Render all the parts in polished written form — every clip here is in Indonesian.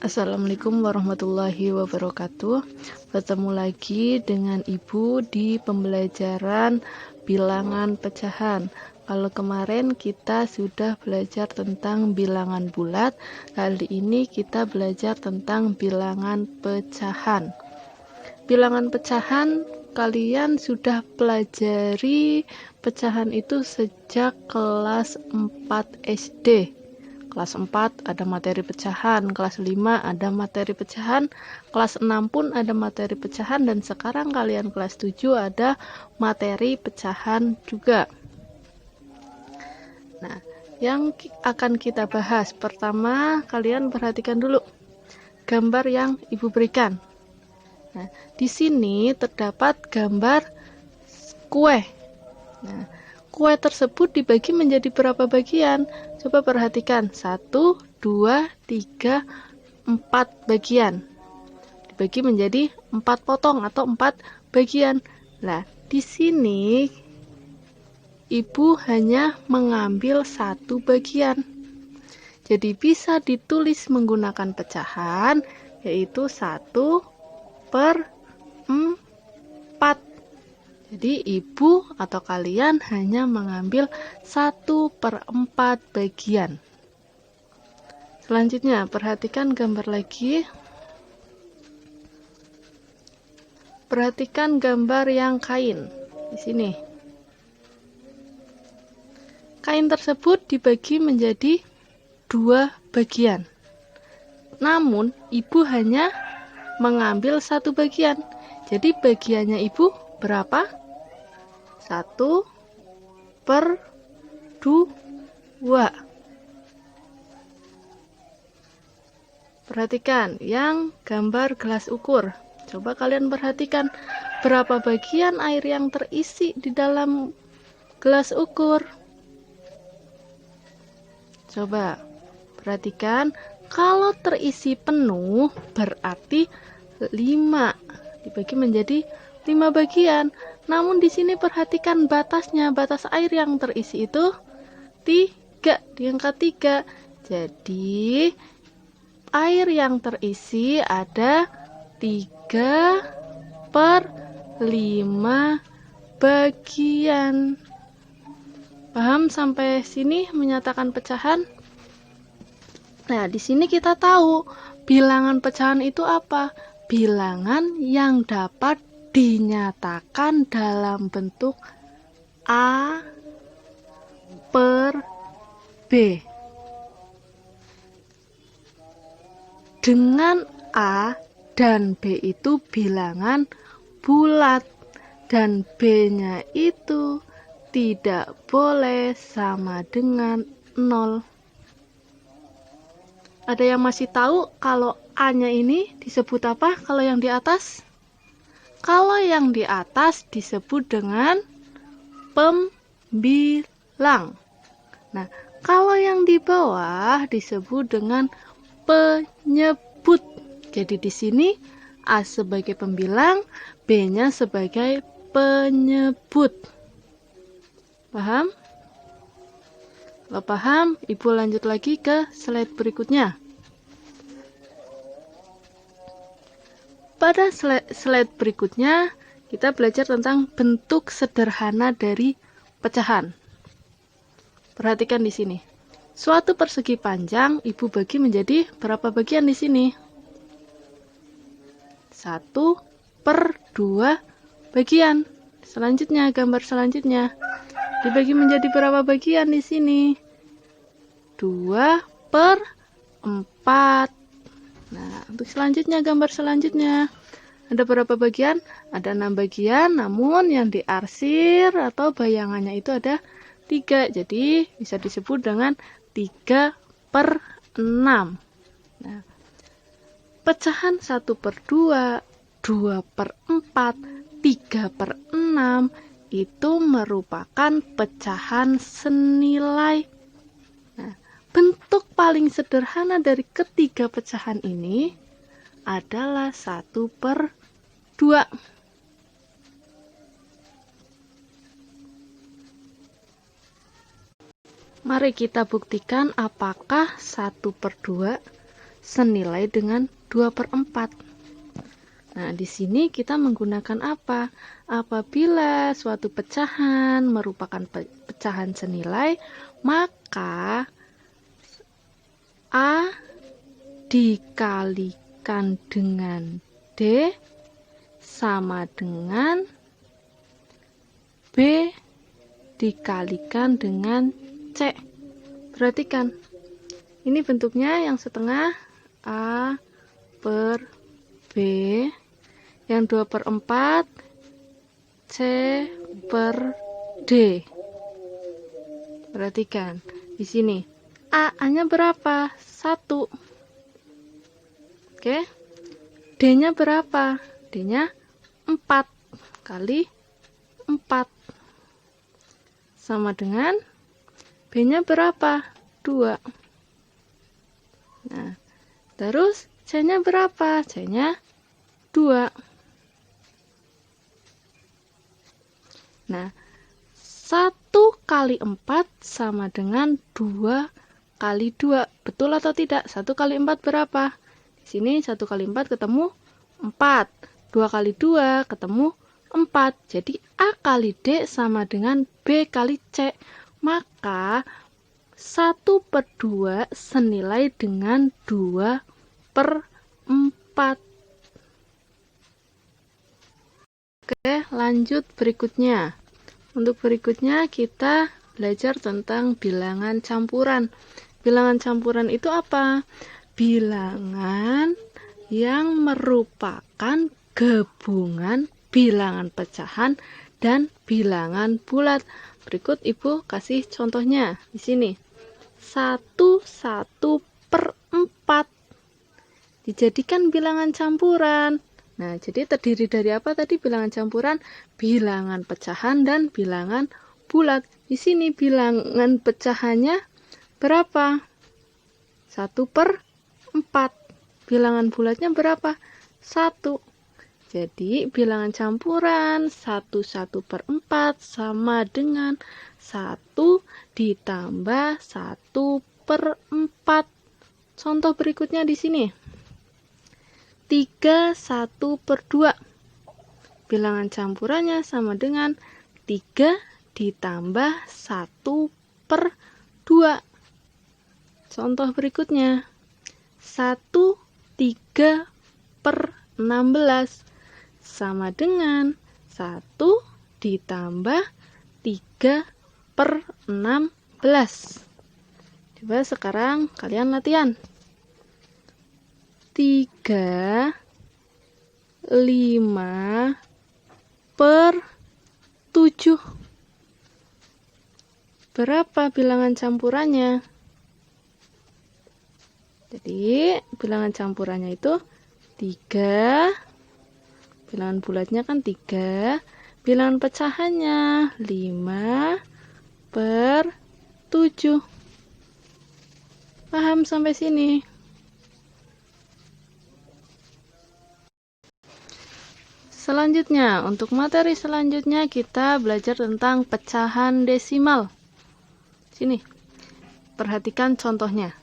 Assalamualaikum warahmatullahi wabarakatuh. Bertemu lagi dengan Ibu di pembelajaran bilangan pecahan. Kalau kemarin kita sudah belajar tentang bilangan bulat, kali ini kita belajar tentang bilangan pecahan. Bilangan pecahan kalian sudah pelajari pecahan itu sejak kelas 4 SD. Kelas 4 ada materi pecahan, kelas 5 ada materi pecahan, kelas 6 pun ada materi pecahan, dan sekarang kalian kelas 7 ada materi pecahan juga. Nah, yang akan kita bahas pertama, kalian perhatikan dulu gambar yang Ibu berikan. Nah, di sini terdapat gambar kue. Nah, kue tersebut dibagi menjadi berapa bagian? Coba perhatikan, 1, 2, 3, 4 bagian. Dibagi menjadi 4 potong atau 4 bagian. Nah, di sini Ibu hanya mengambil 1 bagian. Jadi bisa ditulis menggunakan pecahan, yaitu 1/4. Jadi ibu atau kalian hanya mengambil 1/4 bagian. Selanjutnya, perhatikan gambar lagi. Perhatikan gambar yang kain di sini. Kain tersebut dibagi menjadi 2 bagian. Namun, ibu hanya mengambil 1 bagian. Jadi bagiannya ibu berapa? 1/2. Perhatikan yang gambar gelas ukur. Coba kalian perhatikan berapa bagian air yang terisi di dalam gelas ukur. Coba perhatikan, kalau terisi penuh berarti 5 dibagi menjadi 5 bagian. Namun di sini perhatikan batasnya, batas air yang terisi itu 3, di angka 3. Jadi air yang terisi ada 3/5 bagian. Paham sampai sini menyatakan pecahan? Nah, di sini kita tahu bilangan pecahan itu apa? Bilangan yang dapat dinyatakan dalam bentuk A per B. Dengan A dan B itu bilangan bulat, dan B-nya itu tidak boleh sama dengan 0. Ada yang masih tahu kalau A-nya ini disebut apa kalau yang di atas? Kalau yang di atas disebut dengan pembilang. Nah, kalau yang di bawah disebut dengan penyebut. Jadi di sini A sebagai pembilang, B-nya sebagai penyebut. Paham? Kalau paham, Ibu lanjut lagi ke slide berikutnya. Pada slide berikutnya, kita belajar tentang bentuk sederhana dari pecahan. Perhatikan di sini. Suatu persegi panjang, Ibu bagi menjadi berapa bagian di sini? 1/2 bagian. Selanjutnya, gambar selanjutnya. Dibagi menjadi berapa bagian di sini? 2/4. Nah, untuk selanjutnya, gambar selanjutnya. Ada berapa bagian? Ada 6 bagian, namun yang diarsir atau bayangannya itu ada 3. Jadi, bisa disebut dengan 3/6. Nah, pecahan 1/2, 2/4, 3/6 itu merupakan pecahan senilai. Nah, bentuk paling sederhana dari ketiga pecahan ini adalah 1/2. Mari kita buktikan apakah 1/2 senilai dengan 2/4. Nah, di sini kita menggunakan apa? Apabila suatu pecahan merupakan pecahan senilai, maka A dikalikan dengan D sama dengan B dikalikan dengan C. Perhatikan, ini bentuknya yang setengah A per B, yang 2/4 C per D. Perhatikan di sini A-nya berapa? 1. Oke. D-nya berapa? D-nya 4 kali 4 sama dengan B-nya berapa? 2. Nah, terus C-nya berapa? C-nya 2. Nah, 1 kali 4 sama dengan 2 kali 2. Betul atau tidak? 1 kali 4 berapa? Di sini 1 kali 4 ketemu 4. 2 kali 2 ketemu 4. Jadi A kali D sama dengan B kali C. Maka 1/2 senilai dengan 2/4. Oke, lanjut berikutnya. Untuk berikutnya kita belajar tentang bilangan campuran. Bilangan campuran itu apa? Bilangan yang merupakan gabungan bilangan pecahan dan bilangan bulat. Berikut Ibu kasih contohnya di sini. 1/4 dijadikan bilangan campuran. Nah, jadi terdiri dari apa tadi bilangan campuran? Bilangan pecahan dan bilangan bulat. Di sini bilangan pecahannya berapa? 1/4. Bilangan bulatnya berapa? 1. Jadi bilangan campuran 1/4 sama dengan 1 ditambah 1/4. Contoh berikutnya di sini. 3/1/2. Bilangan campurannya sama dengan 3 ditambah 1/2. Contoh berikutnya. 1/3/16 sama dengan 1 ditambah 3/16. Coba sekarang kalian latihan. 3, 5/7. Berapa bilangan campurannya? Jadi bilangan campurannya itu 3, bilangan bulatnya kan 3, bilangan pecahannya 5/7. Paham sampai sini? Selanjutnya, untuk materi selanjutnya kita belajar tentang pecahan desimal. Sini, perhatikan contohnya.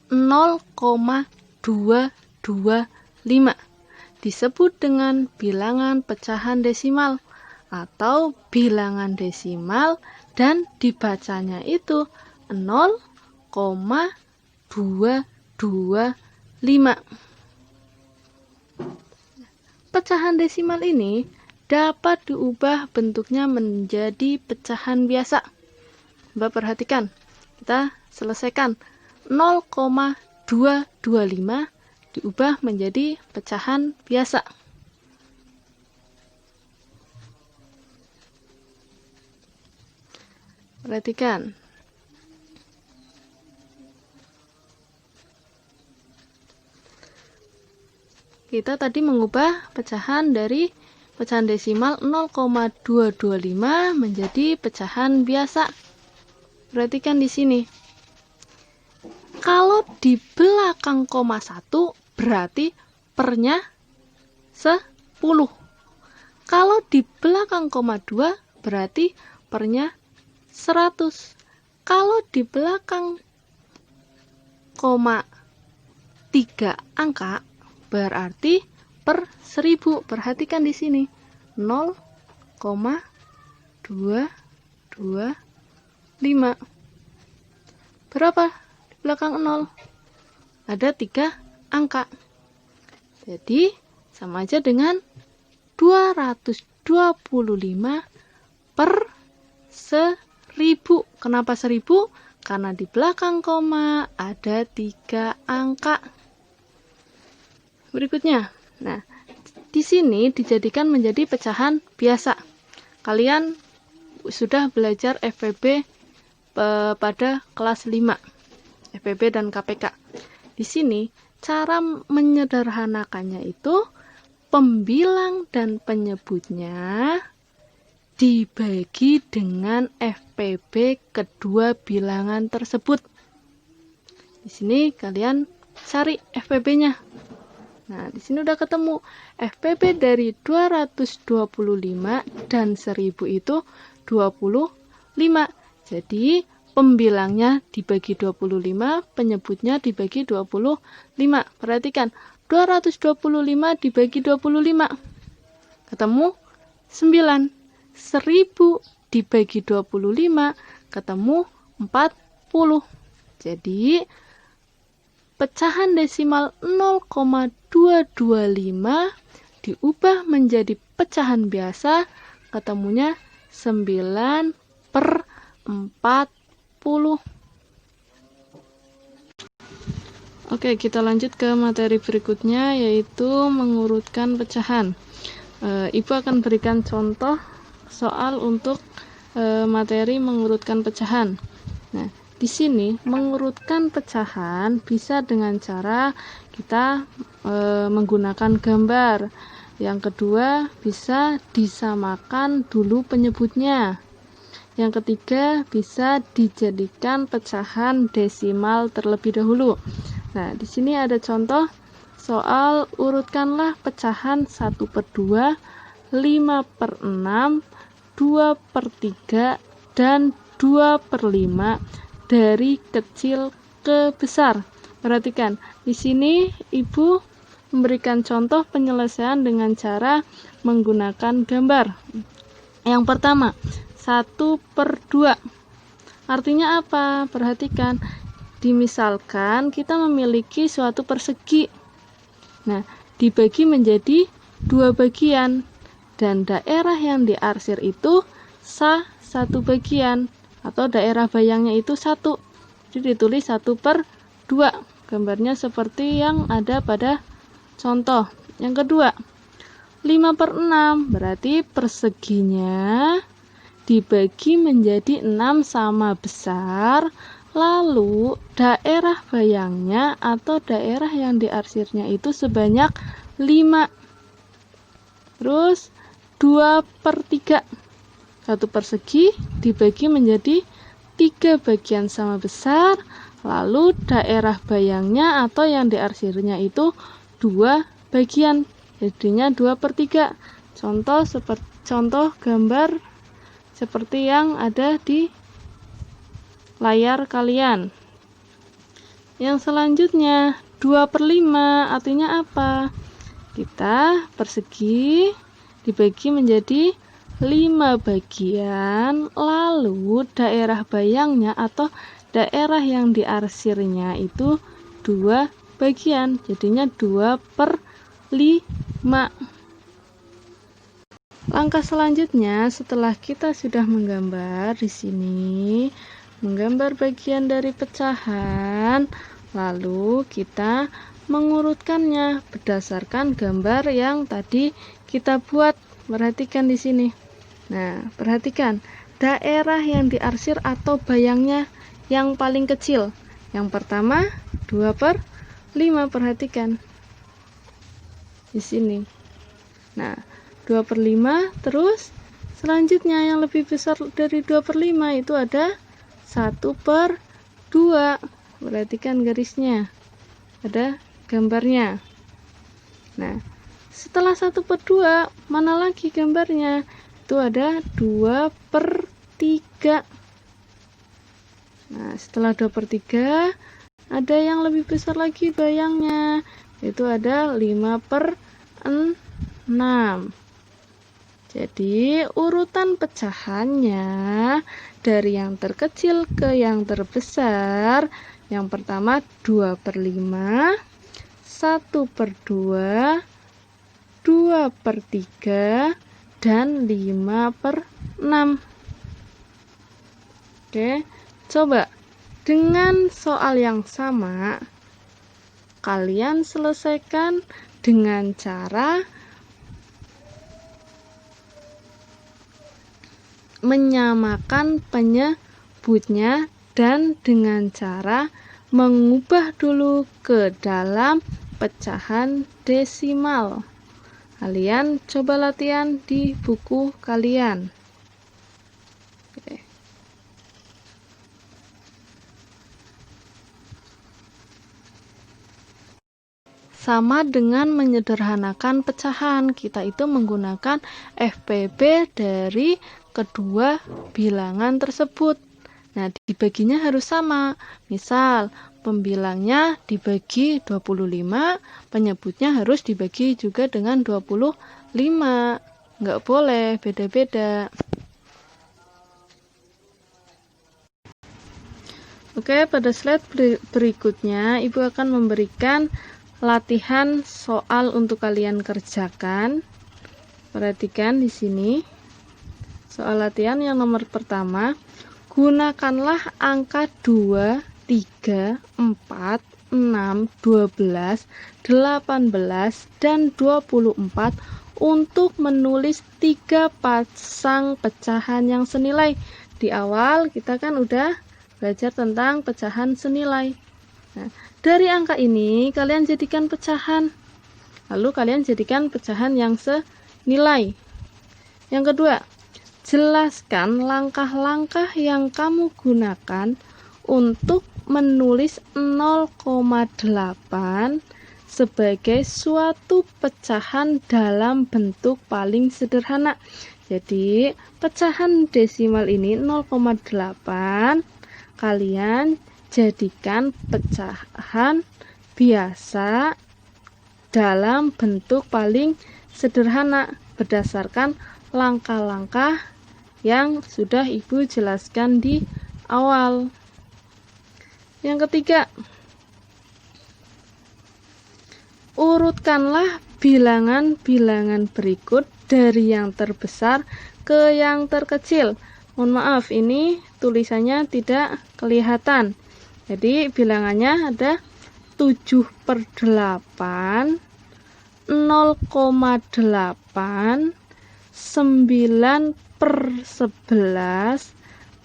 0,225 disebut dengan bilangan pecahan desimal atau bilangan desimal dan dibacanya itu 0,225. Pecahan desimal ini dapat diubah bentuknya menjadi pecahan biasa. Coba perhatikan, kita selesaikan. 0,225 diubah menjadi pecahan biasa. Perhatikan. Kita tadi mengubah pecahan dari pecahan desimal 0,225 menjadi pecahan biasa. Perhatikan di sini. Kalau di belakang koma 1 berarti pernya 10. Kalau di belakang koma 2 berarti pernya 100. Kalau di belakang koma 3 angka, berarti per 1000. Perhatikan di sini. 0,225. Berapa di belakang 0? Ada 3 angka. Jadi, sama aja dengan 225 per 1000. Kenapa 1000? Karena di belakang koma ada 3 angka. Berikutnya, nah, di sini dijadikan menjadi pecahan biasa. Kalian sudah belajar FPB pada kelas 5, FPB dan KPK. Di sini, cara menyederhanakannya itu pembilang dan penyebutnya dibagi dengan FPB kedua bilangan tersebut. Di sini kalian cari FPB-nya. Nah, di sini udah ketemu. FPB dari 225 dan 1000 itu 25. Jadi, pembilangnya dibagi 25, penyebutnya dibagi 25. Perhatikan, 225 dibagi 25. Ketemu 9. 1000 dibagi 25 ketemu 40. Jadi pecahan desimal 0,225 diubah menjadi pecahan biasa, ketemunya 9/40. Oke, kita lanjut ke materi berikutnya, yaitu mengurutkan pecahan. Ibu akan berikan contoh soal untuk materi mengurutkan pecahan. Nah, di sini mengurutkan pecahan bisa dengan cara kita menggunakan gambar. Yang kedua, bisa disamakan dulu penyebutnya. Yang ketiga, bisa dijadikan pecahan desimal terlebih dahulu. Nah, di sini ada contoh soal urutkanlah pecahan 1/2, 5/6, 2/3, dan 2/5 dari kecil ke besar. Perhatikan, di sini Ibu memberikan contoh penyelesaian dengan cara menggunakan gambar. Yang pertama, 1/2. Artinya apa? Perhatikan, dimisalkan kita memiliki suatu persegi. Nah, dibagi menjadi 2 bagian. Dan daerah yang diarsir itu satu bagian, atau daerah bayangnya itu 1. Jadi ditulis 1/2. Gambarnya seperti yang ada pada contoh. Yang kedua, 5/6, berarti perseginya dibagi menjadi 6 sama besar, lalu daerah bayangnya atau daerah yang diarsirnya itu sebanyak 5. Terus 2/3. Satu persegi dibagi menjadi 3 bagian sama besar, lalu daerah bayangnya atau yang diarsirnya itu 2 bagian, jadinya 2/3. Contoh gambar seperti yang ada di layar kalian. Yang selanjutnya 2/5, artinya apa? Kita persegi dibagi menjadi 5 bagian, lalu daerah bayangnya atau daerah yang diarsirnya itu 2 bagian, jadinya 2/5. Langkah selanjutnya, setelah kita sudah menggambar di sini, menggambar bagian dari pecahan, lalu kita mengurutkannya berdasarkan gambar yang tadi kita buat. Perhatikan di sini. Nah, perhatikan daerah yang diarsir atau bayangnya yang paling kecil. Yang pertama 2/5, perhatikan di sini. Nah, 2/5, terus selanjutnya yang lebih besar dari 2/5 itu ada 1/2. Perhatikan garisnya, ada gambarnya. Nah, setelah 1/2, mana lagi gambarnya? Itu ada 2/3. Nah, setelah 2/3, ada yang lebih besar lagi bayangnya, itu ada 5/6. Jadi urutan pecahannya dari yang terkecil ke yang terbesar, yang pertama 2/5, 1/2, 2/3, dan 5/6. Oke, coba dengan soal yang sama kalian selesaikan dengan cara menyamakan penyebutnya dan dengan cara mengubah dulu ke dalam pecahan desimal. Kalian coba latihan di buku kalian. Oke. Sama dengan menyederhanakan pecahan, kita itu menggunakan FPB dari kedua bilangan tersebut. Nah, dibaginya harus sama. Misal, pembilangnya dibagi 25, penyebutnya harus dibagi juga dengan 25. Nggak boleh beda-beda. Oke, pada slide berikutnya, Ibu akan memberikan latihan soal untuk kalian kerjakan. Perhatikan di sini. Soal latihan yang nomor pertama, gunakanlah angka 2, 3, 4, 6, 12, 18, dan 24 untuk menulis 3 pasang pecahan yang senilai. Di awal kita kan udah belajar tentang pecahan senilai. Nah, dari angka ini kalian jadikan pecahan. Lalu kalian jadikan pecahan yang senilai. Yang kedua, jelaskan langkah-langkah yang kamu gunakan untuk menulis 0,8 sebagai suatu pecahan dalam bentuk paling sederhana. Jadi, pecahan desimal ini 0,8 kalian jadikan pecahan biasa dalam bentuk paling sederhana berdasarkan langkah-langkah yang sudah Ibu jelaskan di awal. Yang ketiga, urutkanlah bilangan-bilangan berikut dari yang terbesar ke yang terkecil. Mohon maaf, ini tulisannya tidak kelihatan. Jadi bilangannya ada 7/8, 0,8, 9/11,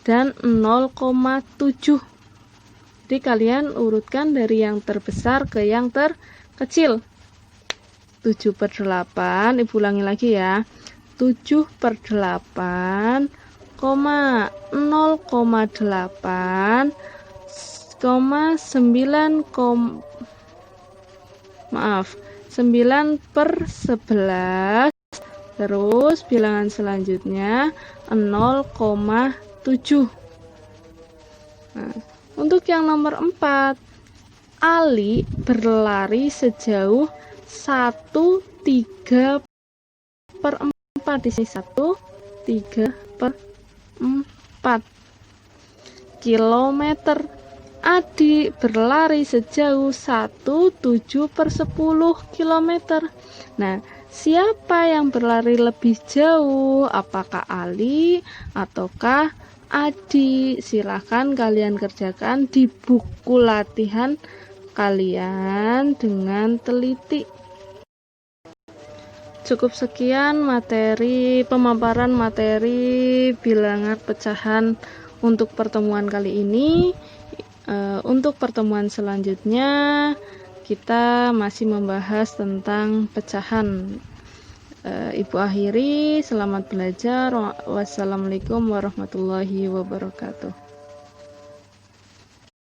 dan 0,7. Jadi kalian urutkan dari yang terbesar ke yang terkecil. 7/8, Ibu ulangi lagi ya. 7/8, 0,8, 9/11, terus bilangan selanjutnya 0,7. Nah, untuk yang nomor 4, Ali berlari sejauh 1/3/4. Di sini 1/3/4 kilometer. Adi berlari sejauh 1/7/10 kilometer. Nah, siapa yang berlari lebih jauh? Apakah Ali ataukah Adi? Silahkan kalian kerjakan di buku latihan kalian dengan teliti. Cukup sekian pemaparan materi bilangan pecahan untuk pertemuan kali ini. Untuk pertemuan selanjutnya kita masih membahas tentang pecahan. Ibu akhiri, selamat belajar. Wassalamualaikum warahmatullahi wabarakatuh.